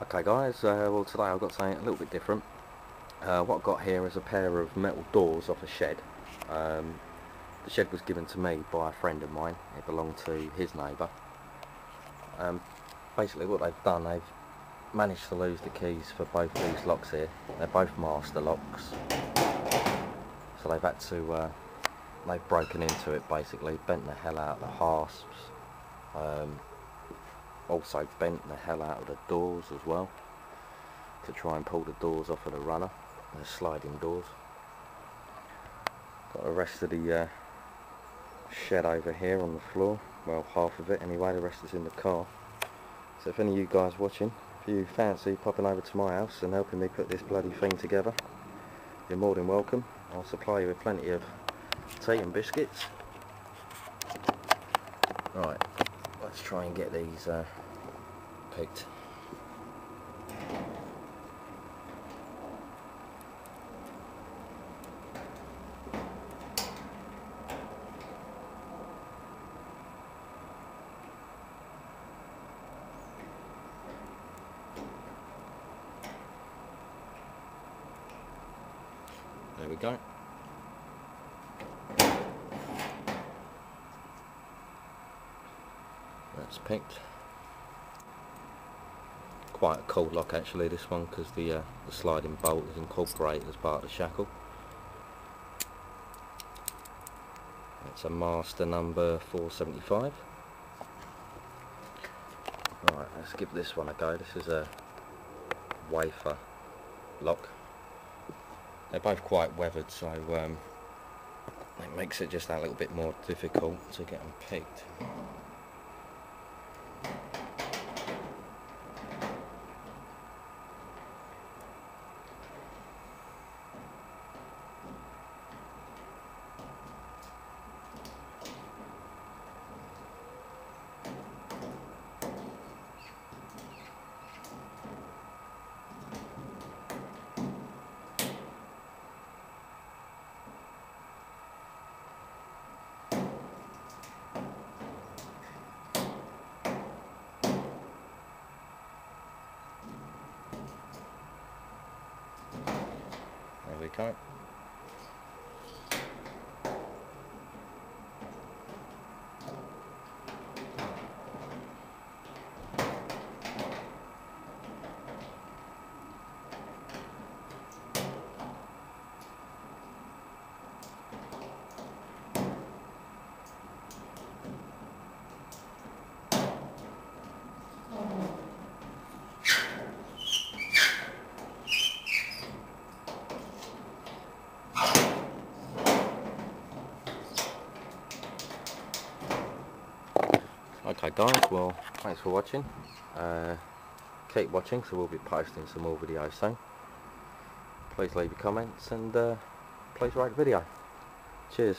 Okay guys, well today I've got something a little bit different. What I've got here is a pair of metal doors off a shed. The shed was given to me by a friend of mine. It belonged to his neighbour. Basically what they've done, they've managed to lose the keys for both these locks here. They're both master locks. So they've had to, they've broken into it basically, bent the hell out of the hasps. Also bent the hell out of the doors as well to try and pull the doors off of the runner, the sliding doors. Got the rest of the shed over here on the floor, well half of it anyway, the rest is in the car. So if any of you guys watching, if you fancy popping over to my house and helping me put this bloody thing together, you're more than welcome. I'll supply you with plenty of tea and biscuits. Right, let's try and get these picked. There we go. That's picked. Quite a cool lock actually, this one, because the sliding bolt is incorporated as part of the shackle. It's a master number 475. Right, let's give this one a go. This is a wafer lock. They're both quite weathered, so it makes it just that little bit more difficult to get them picked. There we go. Okay guys, well thanks for watching. Keep watching, so we'll be posting some more videos soon. Please leave your comments and please rate the video. Cheers.